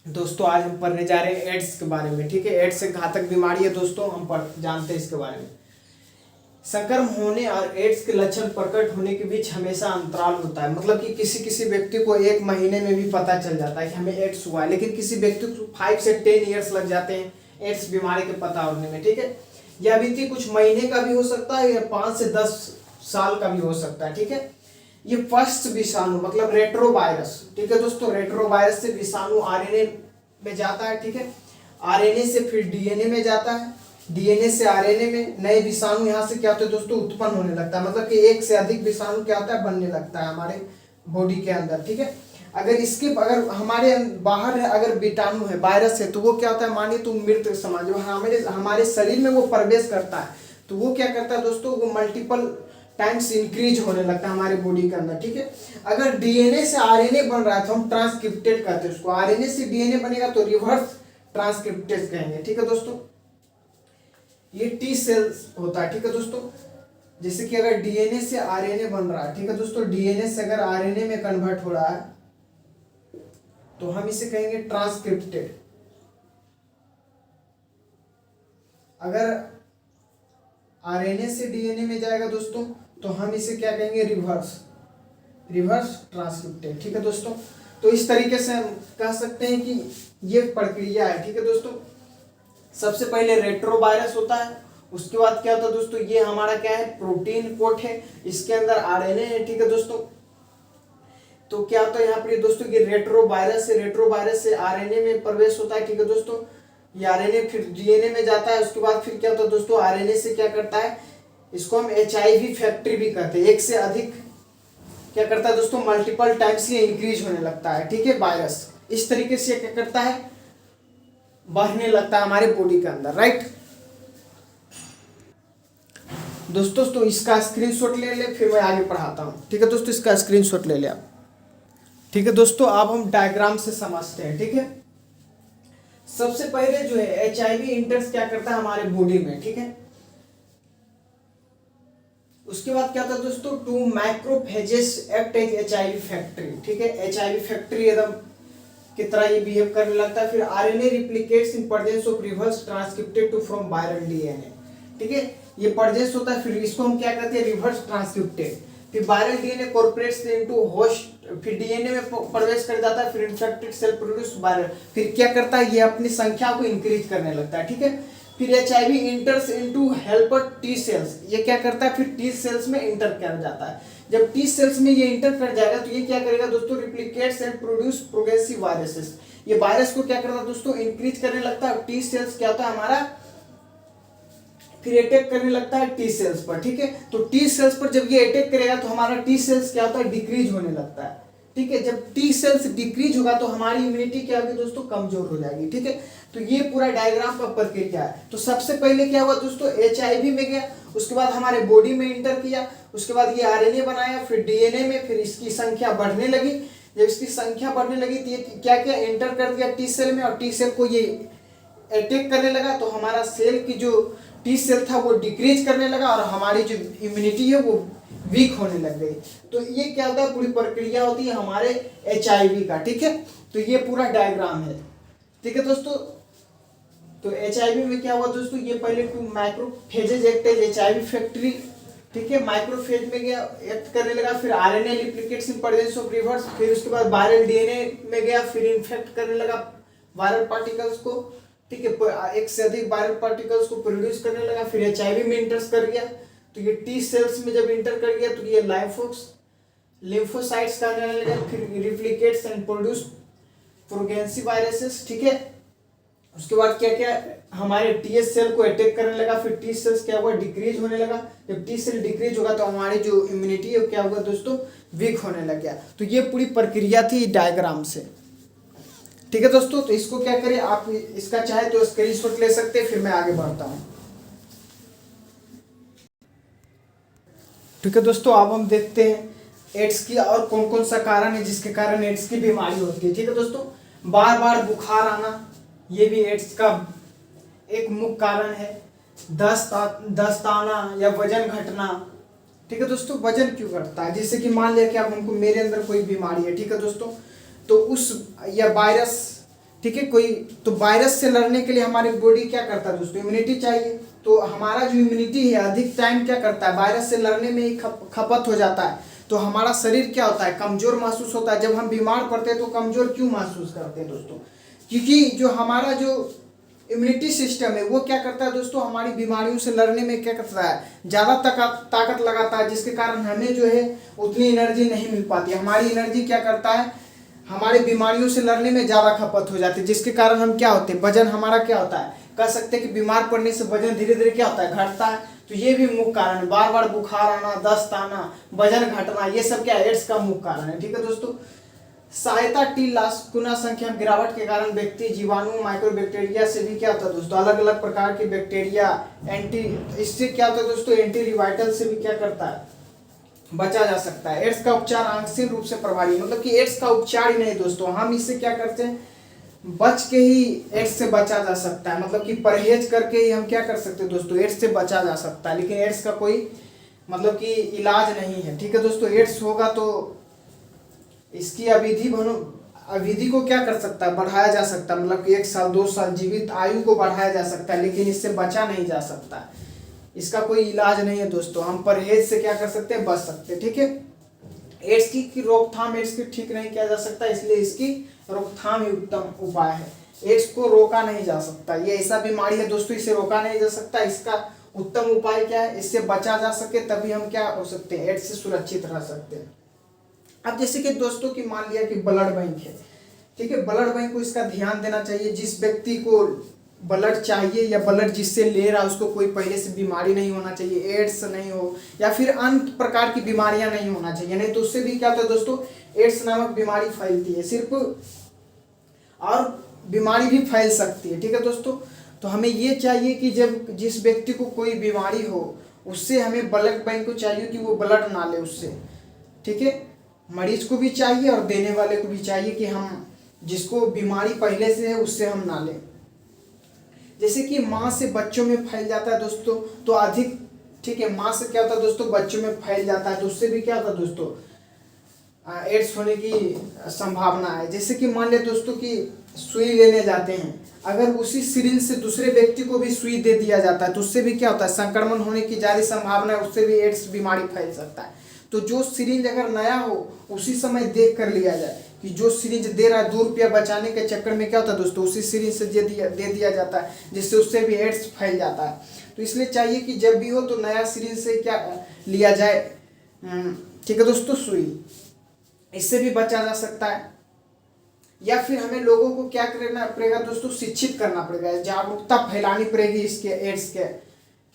दोस्तों आज हम पढ़ने जा रहे हैं एड्स के बारे में। ठीक है, एड्स एक घातक बीमारी है दोस्तों, हम जानते हैं इसके बारे में। संक्रमण होने और एड्स के लक्षण प्रकट होने के बीच हमेशा अंतराल होता है। मतलब कि किसी किसी व्यक्ति को 1 महीने में भी पता चल जाता है कि हमें एड्स हुआ है, लेकिन किसी व्यक्ति को 5 से 10 ईयर्स लग जाते हैं एड्स बीमारी के पता होने में। ठीक है, यह अभी कुछ महीने का भी हो सकता है या 5 से 10 साल का भी हो सकता है। ठीक है, ये फर्स्ट विषाणु मतलब रेट्रोवायरस, ठीक है दोस्तों, रेट्रोवायरस से विषाणु आरएनए में जाता है। ठीक है, आरएनए से फिर डीएनए में जाता है, डीएनए से आरएनए में नए विषाणु यहाँ से क्या होते हैं दोस्तों, उत्पन्न होने लगता है। मतलब कि एक से अधिक विषाणु क्या होता है, बनने लगता है हमारे बॉडी के अंदर। ठीक है, अगर हमारे बाहर है, अगर कीटाणु है, वायरस है, तो वो क्या होता है, मानिए तो मृत समाज हमारे शरीर में वो प्रवेश करता है, तो वो क्या करता है दोस्तों, वो मल्टीपल टाइम्स इंक्रीज होने लगता है हमारे बॉडी के अंदर। ठीक है, अगर डीएनए से आरएनए बन रहा है तो हम ट्रांसक्रिप्टेड कहते हैं उसको, आरएनए से डीएनए बनेगा तो रिवर्स ट्रांसक्रिप्टेड कहेंगे। ठीक है दोस्तों, ये टी सेल्स होता है। ठीक है दोस्तों, जैसे कि अगर डीएनए से आरएनए बन रहा है, ठीक है दोस्तों, डीएनए से अगर आरएनए में कन्वर्ट हो रहा है तो हम इसे कहेंगे ट्रांसक्रिप्टेड। अगर आरएनए से डीएनए में जाएगा दोस्तों तो हम इसे क्या कहेंगे, रिवर्स ट्रांसक्रिप्टेड। ठीक है दोस्तों, तो इस तरीके से हम कह सकते हैं कि ये प्रक्रिया है। ठीक है दोस्तों, सबसे पहले रेट्रोवायरस होता है, उसके बाद क्या होता है दोस्तों, ये हमारा क्या है, प्रोटीन कोट है, इसके अंदर आरएनए है। ठीक है दोस्तों, तो क्या होता है यहाँ पर दोस्तों, ये रेट्रोवायरस से आरएनए में प्रवेश होता है। ठीक है दोस्तों, ये आरएनए फिर डीएनए में जाता है, उसके बाद फिर क्या होता है दोस्तों, आरएनए से क्या करता है, इसको हम एचआईवी फैक्ट्री भी कहते हैं, एक से अधिक क्या करता है दोस्तों, मल्टीपल टाइम्स ये इंक्रीज होने लगता है। ठीक है, वायरस इस तरीके से क्या करता है, बढ़ने लगता है हमारे बॉडी के अंदर। राइट दोस्तों, तो इसका स्क्रीनशॉट ले ले, फिर मैं आगे पढ़ाता हूँ। ठीक है दोस्तों, इसका स्क्रीनशॉट ले ले आप। ठीक है दोस्तों, अब हम डायग्राम से समझते हैं। ठीक है, सबसे पहले जो है एचआईवी इंटर्स क्या करता है हमारे बॉडी में। ठीक है, उसके बाद क्या था दोस्तों, 2 macrophages act as HIV factory. ठीक है, एचआईवी फैक्ट्री एकदम की तरह ये बिहेव करने लगता है। फिर RNA replicates in presence of reverse transcripted to from viral DNA. ठीक है, ये प्रेजेंस होता है, फिर इसको हम क्या कहते हैं, रिवर्स ट्रांसक्रिप्टेड। फिर viral DNA corporates into host, फिर डीएनए में प्रवेश कर जाता है, फिर इन्फेक्टेड सेल प्रोड्यूस वायरल, फिर क्या करता है, ये अपनी संख्या को इंक्रीज करने लगता है। ठीक है, फिर HIV इंटर्स into helper T cells, ये क्या करता है, फिर टी सेल्स में इंटर कर जाता है। जब टी सेल्स में ये इंटर कर जाएगा तो ये क्या करेगा दोस्तों, replicates and produce progressive viruses, ये वायरस को क्या करता है दोस्तों, इंक्रीज करने लगता है। टी सेल्स क्या होता है हमारा, फिर अटैक करने लगता है टी सेल्स पर। ठीक है, तो टी सेल्स पर जब ये अटैक करेगा तो हमारा टी सेल्स क्या होता है, डिक्रीज होने लगता है। ठीक है, जब टी सेल्स डिक्रीज होगा तो हमारी इम्यूनिटी क्या होगी दोस्तों, कमजोर हो जाएगी। ठीक है, तो ये पूरा डायग्राम का प्रक्रिया है। तो सबसे पहले क्या हुआ दोस्तों, एचआईवी में गया, उसके बाद हमारे बॉडी में इंटर किया, उसके बाद ये आरएनए बनाया, फिर डीएनए में, फिर इसकी संख्या बढ़ने लगी। जब इसकी संख्या बढ़ने लगी तो ये क्या क्या इंटर कर दिया टी सेल में, और टी सेल को ये अटैक करने लगा, तो हमारा सेल की जो टी सेल था वो डिक्रीज करने लगा और हमारी जो इम्यूनिटी है वो वीक होने लग गई। तो ये क्या होता है, पूरी प्रक्रिया होती है हमारे एचआईवी का। ठीक है, तो ये पूरा डायग्राम है। ठीक है दोस्तों, तो एचआईवी में क्या हुआ दोस्तों, ये पहले 2 macrophages act as HIV factory. ठीक है, माइक्रोफेज में गया, एक्ट करने लगा, फिर RNA replicates in presence of reverse, फिर उसके बाद वायरल डीएनए में गया, फिर इन्फेक्ट करने लगा वायरल पार्टिकल्स को। ठीक है, एक से अधिक वायरल पार्टिकल्स को प्रोड्यूस करने लगा, फिर एचआईवी में इंटर कर गया, तो ये टी सेल्स में जब इंटर कर गया तो ये लिम्फोसाइट्स का करने लगा, फिर replicates and produce progressive viruses. ठीक है, उसके बाद क्या क्या हमारे टीएस सेल को अटैक करने लगा, फिर टी सेल्स क्या हुआ, डिक्रीज होने लगा। जब टी सेल डिक्रीज होगा तो हमारी जो इम्यूनिटी है क्या हुआ दोस्तों, वीक होने लग गया। तो ये पूरी प्रक्रिया थी डायग्राम से। ठीक है दोस्तों, तो इसको क्या करें, आप इसका चाहे तो स्क्रीनशॉट ले सकते हैं, फिर मैं आगे बढ़ता हूँ। ठीक है दोस्तों, अब हम देखते हैं एड्स की और कौन कौन सा कारण है जिसके कारण एड्स की बीमारी होती है। ठीक है दोस्तों, बार बार बुखार आना, ये भी एड्स का एक मुख्य कारण है। दस्त आना या वजन घटना। ठीक है दोस्तों, वजन क्यों घटता है, जैसे कि मान लिया कि अब हमको मेरे अंदर कोई बीमारी है। ठीक है दोस्तों, तो उस या वायरस, ठीक है। कोई तो वायरस से लड़ने के लिए हमारी बॉडी क्या करता है दोस्तों, इम्यूनिटी चाहिए। तो हमारा जो इम्यूनिटी है अधिक टाइम क्या करता है, वायरस से लड़ने में ही खपत हो जाता है। तो हमारा शरीर क्या होता है, कमजोर महसूस होता है। जब हम बीमार पड़ते हैं तो कमजोर क्यों महसूस करते हैं दोस्तों, क्योंकि जो हमारा जो इम्यूनिटी सिस्टम है वो क्या करता है दोस्तों, हमारी बीमारियों से लड़ने में क्या करता है, ज़्यादा ताकत लगाता है, जिसके कारण हमें जो है उतनी एनर्जी नहीं मिल पाती। हमारी एनर्जी क्या करता है, हमारी बीमारियों से लड़ने में ज़्यादा खपत हो जाती है, जिसके कारण हम क्या होते हैं, वजन हमारा क्या होता है, कह सकते हैं कि बीमार पड़ने से वजन धीरे धीरे क्या होता है, घटता है। तो ये भी मुख्य कारण है, बार बार बुखार आना, दस्त आना, वजन घटना, ये सब क्या है, एड्स का मुख्य कारण है। ठीक है दोस्तों। सहायता टी लाश गुना संख्या में गिरावट के कारण व्यक्ति जीवाणु माइक्रोबैक्टीरिया से भी क्या होता है दोस्तों, अलग अलग प्रकार के बैक्टीरिया इससे क्या होता है दोस्तों, एंटी रिवाइटल से भी क्या करता है, बचा जा सकता है। एड्स का उपचार आंशिक रूप से प्रभावी, मतलब कि एड्स का उपचार ही नहीं दोस्तों, हम इससे क्या करते हैं, बच के ही एड्स से बचा जा सकता है। मतलब कि परहेज करके ही हम क्या कर सकते हैं दोस्तों, एड्स से बचा जा सकता है। लेकिन एड्स का कोई मतलब कि इलाज नहीं है। ठीक है दोस्तों। एड्स होगा तो इसकी अवधि को क्या कर सकता है, बढ़ाया जा सकता है। मतलब कि 1 साल 2 साल जीवित आयु को बढ़ाया जा सकता है, लेकिन इससे बचा नहीं जा सकता। इसका कोई इलाज नहीं है दोस्तों, हम परहेज से क्या कर सकते हैं, बच सकते हैं। ठीक है। एड्स की रोकथाम, एड्स की ठीक नहीं किया जा सकता, इसलिए इसकी रोकथाम ही उत्तम उपाय है। एड्स को रोका नहीं जा सकता, ये ऐसा बीमारी है दोस्तों, इसे रोका नहीं जा सकता। इसका उत्तम उपाय क्या है, इससे बचा जा सके, तभी हम क्या हो सकते हैं, एड्स से सुरक्षित रह सकते हैं। अब जैसे कि दोस्तों की मान लिया कि ब्लड बैंक है, ठीक है, ब्लड बैंक को इसका ध्यान देना चाहिए। जिस व्यक्ति को ब्लड चाहिए या ब्लड जिससे ले रहा है उसको कोई पहले से बीमारी नहीं होना चाहिए, एड्स नहीं हो या फिर अन्य प्रकार की बीमारियां नहीं होना चाहिए, नहीं तो उससे भी क्या होता है दोस्तों, एड्स नामक बीमारी फैलती है सिर्फ, और बीमारी भी फैल सकती है। ठीक है दोस्तों। तो हमें ये चाहिए कि जब जिस व्यक्ति को कोई बीमारी हो उससे हमें ब्लड बैंक को चाहिए कि वो ब्लड ना ले उससे। ठीक है, मरीज को भी चाहिए और देने वाले को भी चाहिए कि हम जिसको बीमारी पहले से है उससे हम ना लें। जैसे कि माँ से बच्चों में फैल जाता है दोस्तों तो अधिक, ठीक है, माँ से क्या होता है दोस्तों, बच्चों में फैल जाता है, तो उससे भी क्या होता है दोस्तों, एड्स होने की संभावना है। जैसे कि मान लिया दोस्तों कि सुई लेने जाते हैं, अगर उसी सिरिंज से दूसरे व्यक्ति को भी सुई दे दिया जाता है तो उससे भी क्या होता है, संक्रमण होने की ज़्यादा संभावना है, उससे भी एड्स बीमारी फैल सकता है। तो जो सिरिंज अगर नया हो उसी समय देख कर लिया जाए कि जो सिरिंज दे रहा है, 2 रुपया बचाने के चक्कर में क्या होता है दोस्तों, उसी सिरिंज से दे दिया जाता है, जिससे उससे भी एड्स फैल जाता है। तो इसलिए चाहिए कि जब भी हो तो नया सिरिंज से क्या लिया जाए, ठीक है दोस्तों, सुई, इससे भी बचा जा सकता है। या फिर हमें लोगों को क्या करना पड़ेगा दोस्तों, शिक्षित करना पड़ेगा, जागरूकता फैलानी पड़ेगी इसके एड्स के,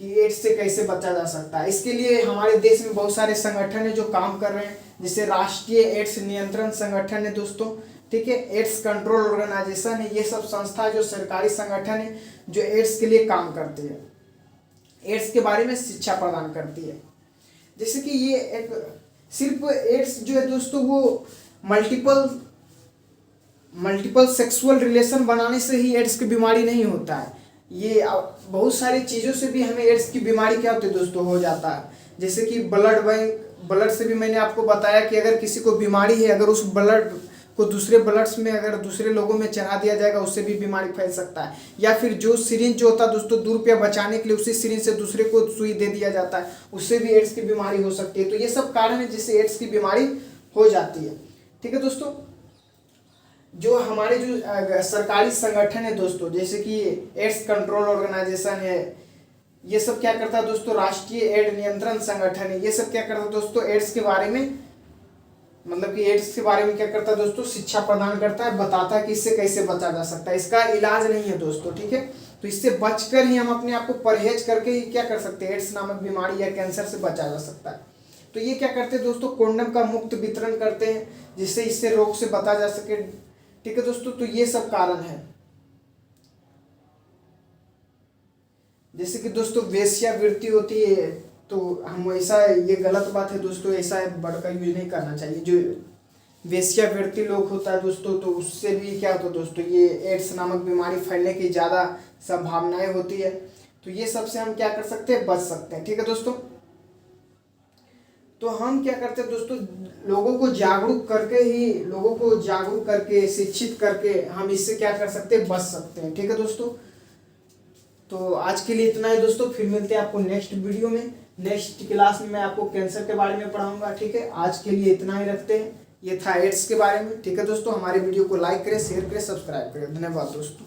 कि एड्स से कैसे बचा जा सकता है। इसके लिए हमारे देश में बहुत सारे संगठन है जो काम कर रहे हैं, जैसे राष्ट्रीय एड्स नियंत्रण संगठन है दोस्तों, ठीक है, एड्स कंट्रोल ऑर्गेनाइजेशन है, ये सब संस्था जो सरकारी संगठन है जो एड्स के लिए काम करती है, एड्स के बारे में शिक्षा प्रदान करती है। जैसे कि ये एक सिर्फ एड्स जो है दोस्तों वो मल्टीपल सेक्सुअल रिलेशन बनाने से ही एड्स की बीमारी नहीं होता है, ये बहुत सारी चीज़ों से भी हमें एड्स की बीमारी क्या होती है दोस्तों, हो जाता है। जैसे कि ब्लड से भी मैंने आपको बताया कि अगर किसी को बीमारी है, अगर उस ब्लड को दूसरे ब्लड्स में अगर दूसरे लोगों में चढ़ा दिया जाएगा उससे भी बीमारी फैल सकता है। या फिर जो सिरिंज जो होता है दोस्तों 2 रुपया बचाने के लिए उसी सिरिंज से दूसरे को सुई दे दिया जाता है, उससे भी एड्स की बीमारी हो सकती है। तो ये सब कारण है जिससे एड्स की बीमारी हो जाती है। ठीक है दोस्तों। जो हमारे जो सरकारी संगठन है दोस्तों, जैसे कि एड्स कंट्रोल ऑर्गेनाइजेशन है, ये सब क्या करता है दोस्तों, राष्ट्रीय एड्स नियंत्रण संगठन है, ये सब क्या करता है दोस्तों, एड्स के बारे में, मतलब कि एड्स के बारे में क्या करता है दोस्तों, शिक्षा प्रदान करता है, बताता है कि इससे कैसे बचा जा सकता है। इसका इलाज नहीं है दोस्तों, ठीक है, तो इससे बचकर ही हम अपने आप को परहेज करके ही क्या कर सकते हैं, एड्स नामक बीमारी या कैंसर से बचा जा सकता है। तो ये क्या करते हैं दोस्तों, कंडोम का मुफ्त वितरण करते हैं जिससे इससे रोग से बचा जा सके। ठीक है दोस्तों। तो ये सब कारण है। जैसे कि दोस्तों वेश्यावृत्ति होती है, तो हम ऐसा, ये गलत बात है दोस्तों, ऐसा बढ़कर यूज नहीं करना चाहिए। जो वेश्यावृत्ति लोग होता है दोस्तों, तो उससे भी क्या होता है दोस्तों, ये एड्स नामक बीमारी फैलने की ज़्यादा संभावनाएं होती है। तो ये सब से हम क्या कर सकते हैं, बच सकते हैं। ठीक है दोस्तों। तो हम क्या करते हैं दोस्तों, लोगों को जागरूक करके शिक्षित करके हम इससे क्या कर सकते हैं, बच सकते हैं। ठीक है दोस्तों, तो आज के लिए इतना ही दोस्तों, फिर मिलते हैं आपको नेक्स्ट वीडियो में। नेक्स्ट क्लास में मैं आपको कैंसर के बारे में पढ़ाऊंगा। ठीक है, आज के लिए इतना ही रखते हैं। ये था एड्स के बारे में। ठीक है दोस्तों, हमारे वीडियो को लाइक करें, शेयर करें, सब्सक्राइब करें। धन्यवाद दोस्तों।